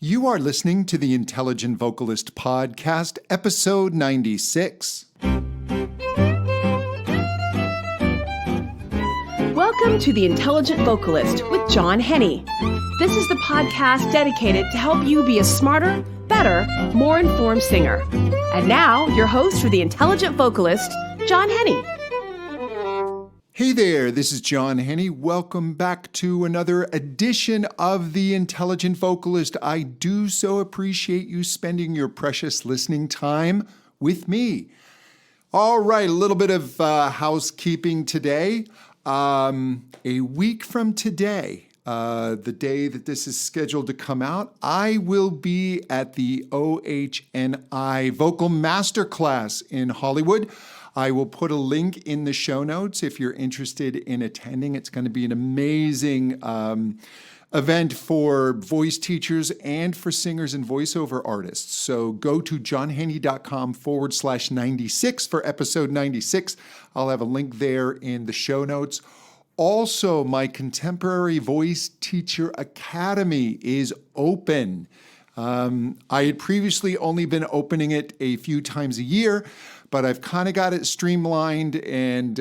You are listening to the Intelligent Vocalist Podcast, episode 96. Welcome to the Intelligent Vocalist with John Henny. This is the podcast dedicated to help you be a smarter, better, more informed singer. And now, your host for the Intelligent Vocalist, John Henny. Hey there, this is John Henny. Welcome back to another edition of the Intelligent Vocalist. I do so appreciate you spending your precious listening time with me. All right, a little bit of housekeeping today. A week from today, the day that this is scheduled to come out, I will be at the OHNI Vocal Masterclass in Hollywood. I will put a link in the show notes if you're interested in attending. It's going to be an amazing event for voice teachers and for singers and voiceover artists. So go to johnhenny.com/96 for episode 96. I'll have a link there in the show notes. Also, my Contemporary Voice Teacher Academy is open. I had previously only been opening it a few times a year, but I've kind of got it streamlined, and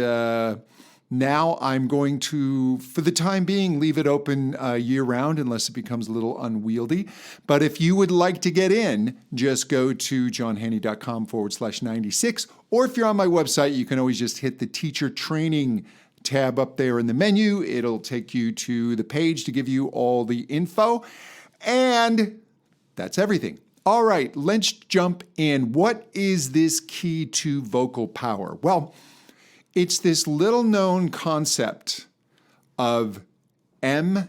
now I'm going to, for the time being, leave it open year-round unless it becomes a little unwieldy. But if you would like to get in, just go to johnhenny.com/96, or if you're on my website, you can always just hit the teacher training tab up there in the menu. It'll take you to the page to give you all the info, and that's everything. All right, let's jump in. What is this key to vocal power? Well, it's this little known concept of MFDR.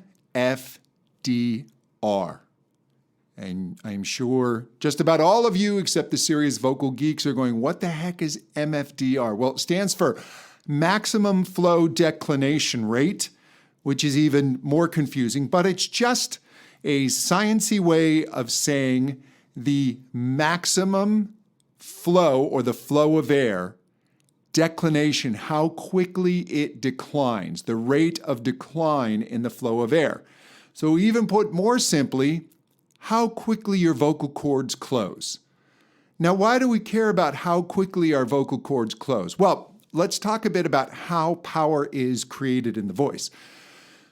And I'm sure just about all of you, except the serious vocal geeks, are going, what the heck is MFDR? Well, it stands for Maximum Flow Declination Rate, which is even more confusing, but it's just a sciencey way of saying the maximum flow, or the flow of air, declination, how quickly it declines, the rate of decline in the flow of air. So even put more simply, how quickly your vocal cords close. Now, why do we care about how quickly our vocal cords close? Well, let's talk a bit about how power is created in the voice.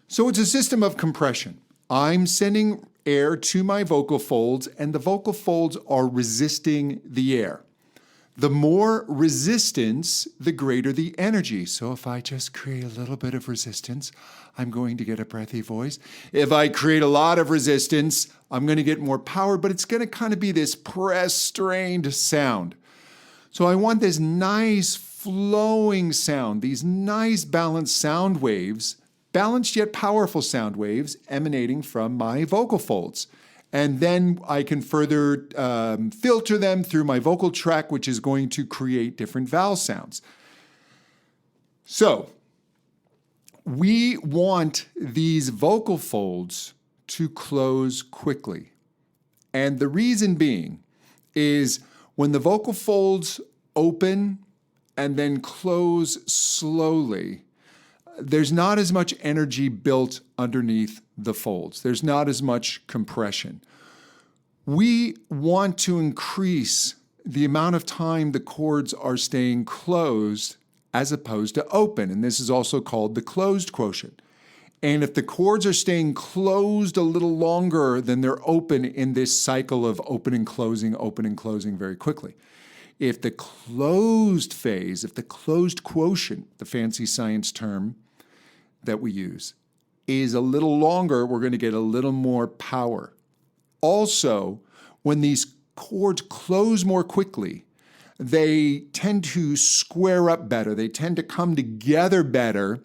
So it's a system of compression. I'm sending air to my vocal folds, and the vocal folds are resisting the air. The more resistance, the greater the energy. So if I just create a little bit of resistance, I'm going to get a breathy voice. If I create a lot of resistance, I'm going to get more power, but it's going to kind of be this pressed, strained sound. So I want this nice flowing sound, these nice balanced sound waves, balanced yet powerful sound waves emanating from my vocal folds. And then I can further filter them through my vocal tract, which is going to create different vowel sounds. So we want these vocal folds to close quickly. And the reason being is when the vocal folds open and then close slowly, there's not as much energy built underneath the folds. There's not as much compression. We want to increase the amount of time the cords are staying closed as opposed to open, and this is also called the closed quotient. And if the cords are staying closed a little longer than they're open in this cycle of opening, closing very quickly. If the closed phase, if the closed quotient, the fancy science term that we use, is a little longer, we're going to get a little more power. Also, when these cords close more quickly, they tend to square up better. They tend to come together better,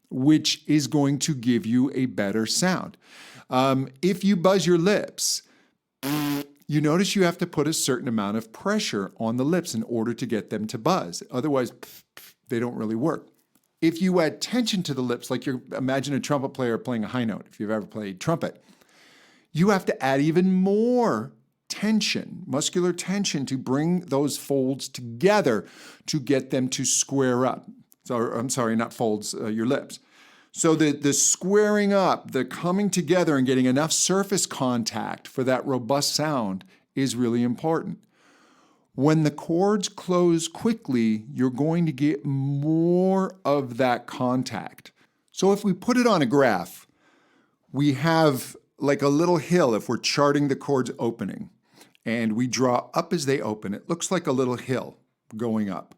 which is going to give you a better sound. If you buzz your lips, you notice you have to put a certain amount of pressure on the lips in order to get them to buzz. Otherwise, they don't really work. If you add tension to the lips, like imagine a trumpet player playing a high note, if you've ever played trumpet, you have to add even more tension, muscular tension, to bring those folds together to get them to square up. So, I'm sorry, not folds, your lips. So the squaring up, the coming together and getting enough surface contact for that robust sound is really important. When the chords close quickly, you're going to get more of that contact. So if we put it on a graph, we have like a little hill if we're charting the chords opening, and we draw up as they open. It looks like a little hill going up.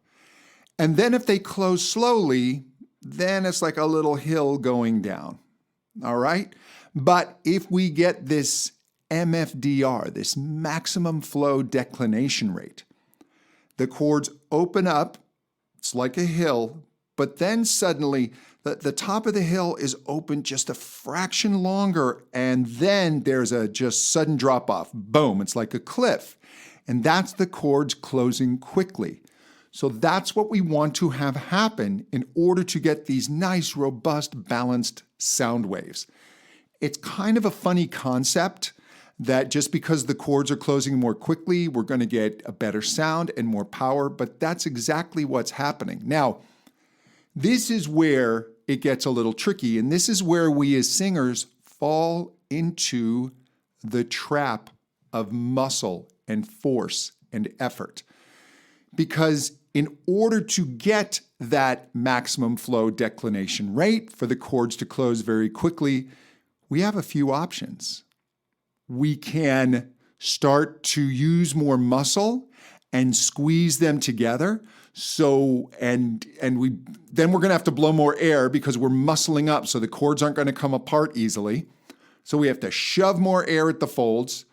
And then if they close slowly, then it's like a little hill going down, all right? But if we get this MFDR, this maximum flow declination rate, the chords open up, it's like a hill, but then suddenly the top of the hill is open just a fraction longer, and then there's a just sudden drop off. Boom, it's like a cliff. And that's the chords closing quickly. So that's what we want to have happen in order to get these nice, robust, balanced sound waves. It's kind of a funny concept that just because the chords are closing more quickly, we're going to get a better sound and more power, but that's exactly what's happening. Now, this is where it gets a little tricky, and this is where we as singers fall into the trap of muscle and force and effort. Because in order to get that maximum flow declination rate for the chords to close very quickly, we have a few options. We can start to use more muscle and squeeze them together. Then we're going to have to blow more air because we're muscling up, so the chords aren't going to come apart easily. So we have to shove more air at the folds,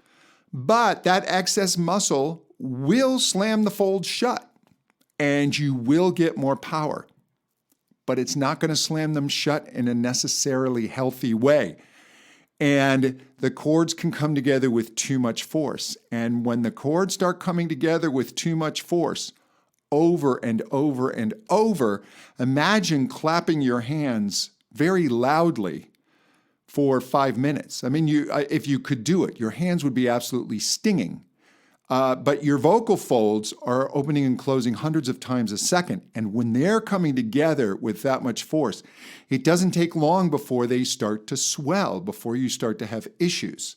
but that excess muscle will slam the folds shut and you will get more power. But it's not going to slam them shut in a necessarily healthy way. And the chords can come together with too much force. And when the chords start coming together with too much force, over and over and over, imagine clapping your hands very loudly for 5 minutes. I mean, if you could do it, your hands would be absolutely stinging. But your vocal folds are opening and closing hundreds of times a second. And when they're coming together with that much force, it doesn't take long before they start to swell, before you start to have issues.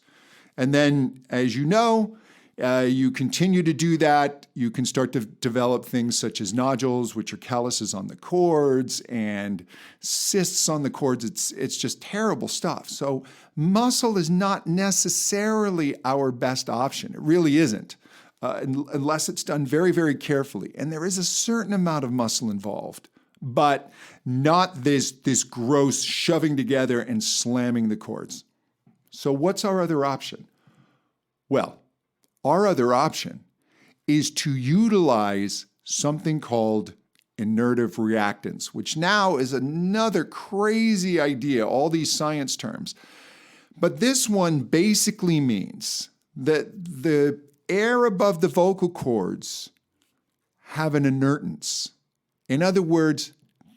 And then, as you know, you continue to do that, you can start to develop things such as nodules, which are calluses on the cords, and cysts on the cords. It's just terrible stuff. So muscle is not necessarily our best option. It really isn't, unless it's done very, very carefully. And there is a certain amount of muscle involved, but not this gross shoving together and slamming the cords. So what's our other option? Well, our other option is to utilize something called inertive reactants, which now is another crazy idea, all these science terms. But this one basically means that the air above the vocal cords have an inertance. In other words,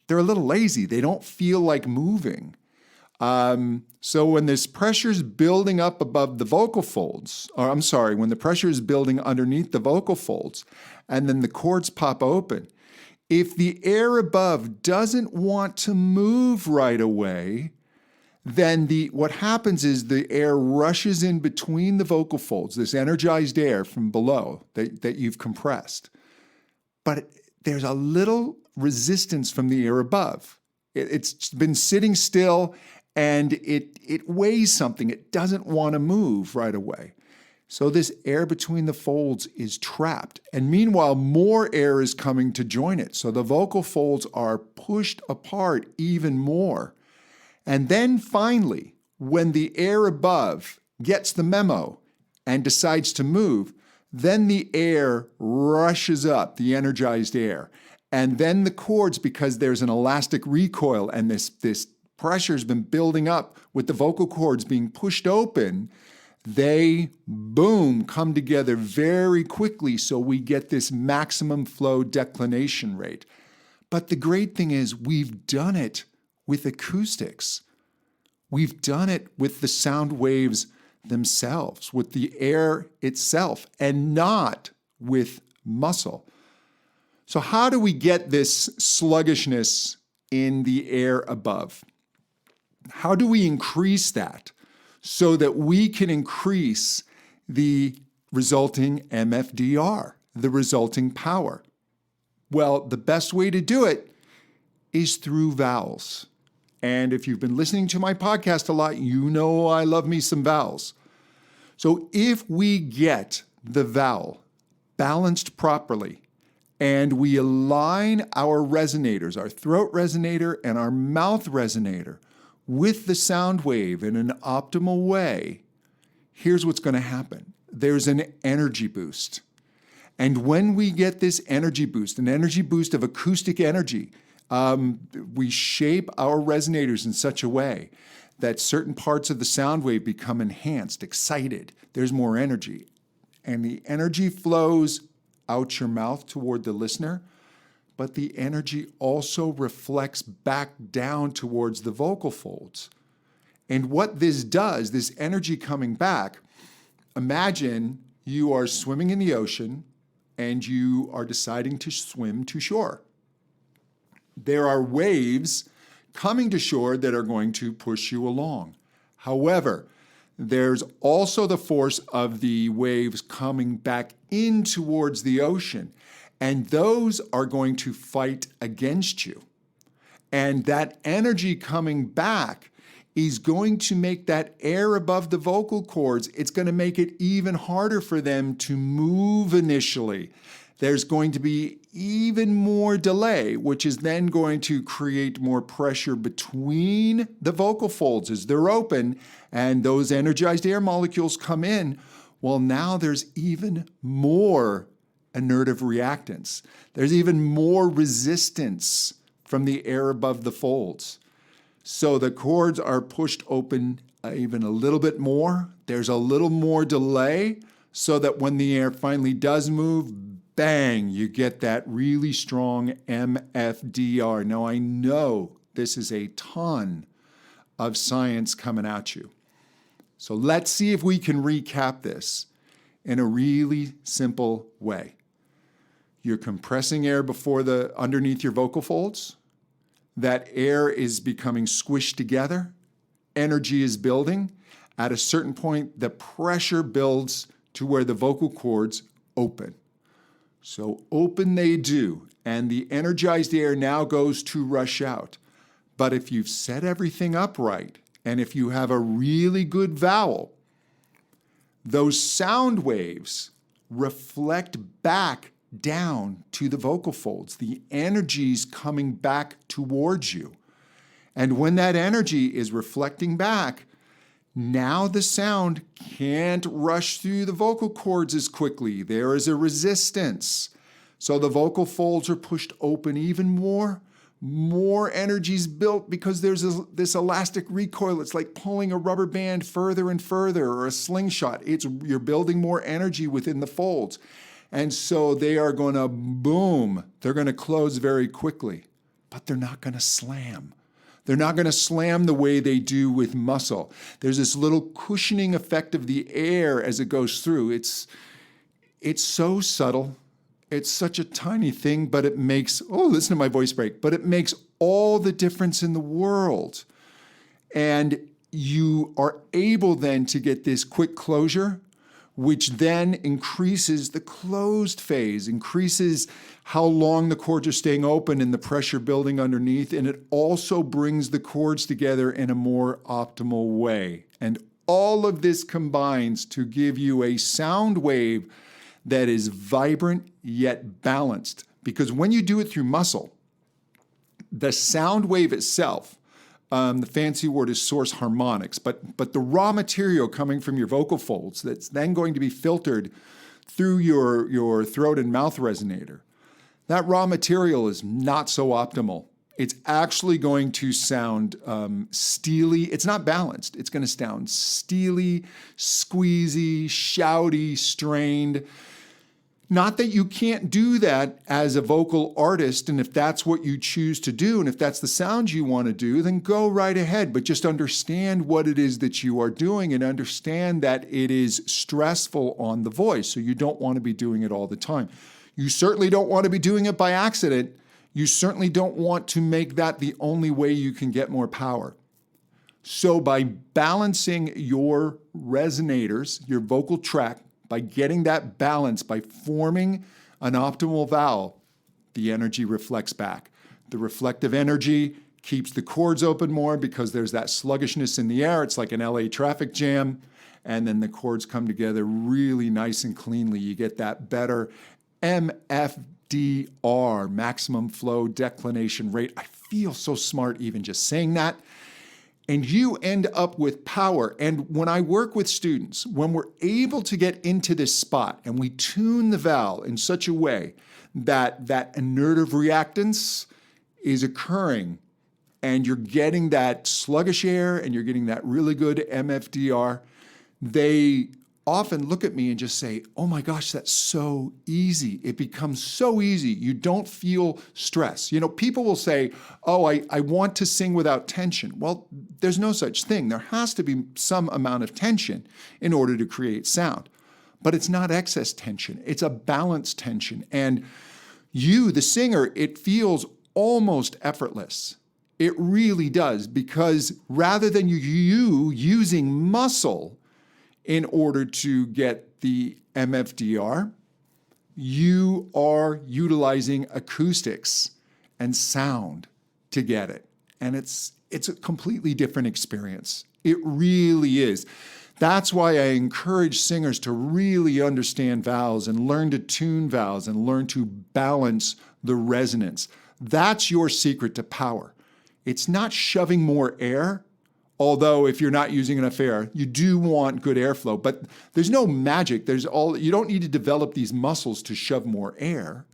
they're a little lazy. They don't feel like moving. So when this pressure is building up above the vocal folds, when the pressure is building underneath the vocal folds, and then the cords pop open, if the air above doesn't want to move right away, then what happens is the air rushes in between the vocal folds, this energized air from below that you've compressed. But there's a little resistance from the air above. It's been sitting still, and it weighs something. It doesn't want to move right away. So this air between the folds is trapped. And meanwhile, more air is coming to join it. So the vocal folds are pushed apart even more. And then finally, when the air above gets the memo and decides to move, then the air rushes up, the energized air. And then the cords, because there's an elastic recoil and this pressure has been building up with the vocal cords being pushed open, they, boom, come together very quickly, so we get this maximum flow declination rate. But the great thing is we've done it with acoustics. We've done it with the sound waves themselves, with the air itself, and not with muscle. So how do we get this sluggishness in the air above? How do we increase that so that we can increase the resulting MFDR, the resulting power? Well, the best way to do it is through vowels. And if you've been listening to my podcast a lot, you know I love me some vowels. So if we get the vowel balanced properly and we align our resonators, our throat resonator and our mouth resonator, with the sound wave in an optimal way, here's what's going to happen. There's an energy boost. And when we get this energy boost, an energy boost of acoustic energy, we shape our resonators in such a way that certain parts of the sound wave become enhanced, excited. There's more energy. And the energy flows out your mouth toward the listener, but the energy also reflects back down towards the vocal folds. And what this does, this energy coming back, imagine you are swimming in the ocean and you are deciding to swim to shore. There are waves coming to shore that are going to push you along. However, there's also the force of the waves coming back in towards the ocean. And those are going to fight against you. And that energy coming back is going to make that air above the vocal cords, it's going to make it even harder for them to move initially. There's going to be even more delay, which is then going to create more pressure between the vocal folds as they're open and those energized air molecules come in. Well, now there's even more inertive reactants. There's even more resistance from the air above the folds. So the cords are pushed open even a little bit more. There's a little more delay so that when the air finally does move, bang, you get that really strong MFDR. Now, I know this is a ton of science coming at you. So let's see if we can recap this in a really simple way. You're compressing air underneath your vocal folds. That air is becoming squished together. Energy is building. At a certain point, the pressure builds to where the vocal cords open. So open they do, and the energized air now goes to rush out. But if you've set everything up right, and if you have a really good vowel, those sound waves reflect back down to the vocal folds. The energy's coming back towards you. And when that energy is reflecting back, now the sound can't rush through the vocal cords as quickly. There is a resistance. So the vocal folds are pushed open even more. More energy's built because there's this elastic recoil. It's like pulling a rubber band further and further, or a slingshot. You're building more energy within the folds. And so they are going to boom. They're going to close very quickly, but they're not going to slam. They're not going to slam the way they do with muscle. There's this little cushioning effect of the air as it goes through. It's so subtle. It's such a tiny thing, but it makes, listen to my voice break, but it makes all the difference in the world. And you are able then to get this quick closure, which then increases the closed phase, increases how long the cords are staying open and the pressure building underneath, and it also brings the cords together in a more optimal way. And all of this combines to give you a sound wave that is vibrant yet balanced. Because when you do it through muscle, the sound wave itself, the fancy word is source harmonics, but the raw material coming from your vocal folds that's then going to be filtered through your throat and mouth resonator, that raw material is not so optimal. It's actually going to sound steely. It's not balanced. It's going to sound steely, squeezy, shouty, strained. Not that you can't do that as a vocal artist, and if that's what you choose to do, and if that's the sound you want to do, then go right ahead. But just understand what it is that you are doing and understand that it is stressful on the voice, so you don't want to be doing it all the time. You certainly don't want to be doing it by accident. You certainly don't want to make that the only way you can get more power. So by balancing your resonators, your vocal tract, by getting that balance, by forming an optimal vowel, the energy reflects back. The reflective energy keeps the chords open more because there's that sluggishness in the air. It's like an LA traffic jam. And then the chords come together really nice and cleanly. You get that better MFDR, maximum flow declination rate. I feel so smart even just saying that. And you end up with power. And when I work with students, when we're able to get into this spot and we tune the vowel in such a way that that inert of reactants is occurring and you're getting that sluggish air and you're getting that really good MFDR, they often look at me and just say, oh my gosh, that's so easy. It becomes so easy. You don't feel stress. You know, people will say, oh, I want to sing without tension. Well, there's no such thing. There has to be some amount of tension in order to create sound. But it's not excess tension. It's a balanced tension. And you, the singer, it feels almost effortless. It really does, because rather than you using muscle in order to get the MFDR, you are utilizing acoustics and sound to get it. And it's a completely different experience. It really is. That's why I encourage singers to really understand vowels and learn to tune vowels and learn to balance the resonance. That's your secret to power. It's not shoving more air. Although if you're not using enough air, you do want good airflow, but there's no magic. You don't need to develop these muscles to shove more air.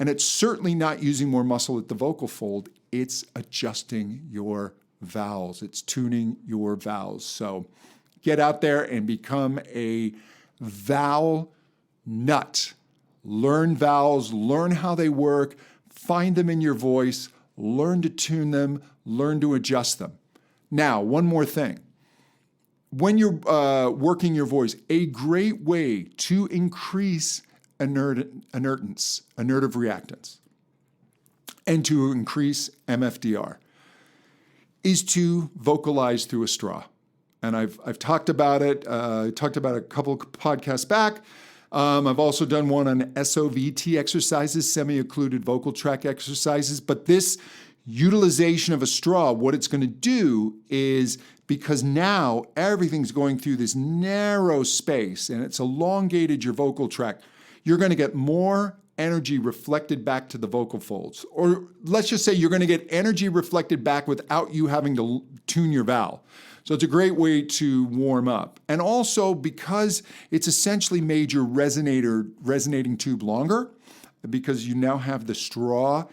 And it's certainly not using more muscle at the vocal fold. It's adjusting your vowels. It's tuning your vowels. So get out there and become a vowel nut. Learn vowels, learn how they work, find them in your voice, learn to tune them, learn to adjust them. Now, one more thing. When you're working your voice, a great way to increase inertive reactants and to increase MFDR is to vocalize through a straw. And I've talked about it. I talked about it a couple of podcasts back. I've also done one on SOVT exercises, semi-occluded vocal tract exercises. But this utilization of a straw, what it's going to do is, because now everything's going through this narrow space and it's elongated your vocal tract, you're going to get more energy reflected back to the vocal folds. Or let's just say you're going to get energy reflected back without you having to tune your vowel. So it's a great way to warm up. And also because it's essentially made your resonating tube longer, because you now have the straw,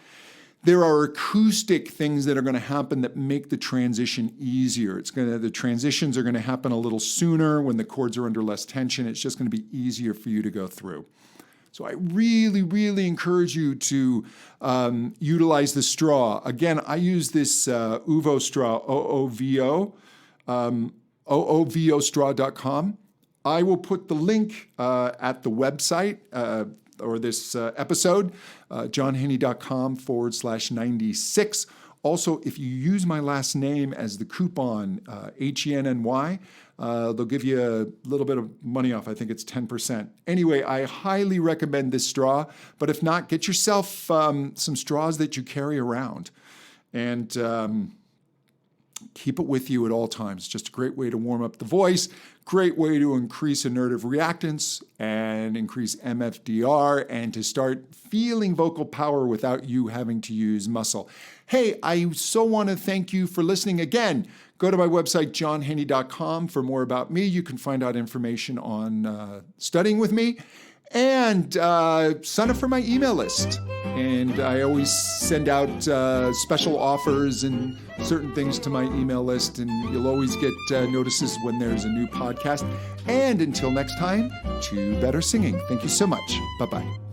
there are acoustic things that are going to happen that make the transition easier. The transitions are going to happen a little sooner when the chords are under less tension. It's just going to be easier for you to go through. So I really, really encourage you to utilize the straw. Again, I use this OOVO straw, OOVO, OOVOstraw.com. I will put the link at the website or this episode, johnhenny.com/96. Also, if you use my last name as the coupon, HENNY, they'll give you a little bit of money off. I think it's 10%. Anyway, I highly recommend this straw, but if not, get yourself some straws that you carry around and keep it with you at all times. Just a great way to warm up the voice, great way to increase inertive reactants and increase MFDR and to start feeling vocal power without you having to use muscle. Hey, I so want to thank you for listening. Again, go to my website, johnhenny.com, for more about me. You can find out information on studying with me and sign up for my email list. And I always send out special offers and certain things to my email list, and you'll always get notices when there's a new podcast. And until next time, to better singing. Thank you so much. Bye-bye.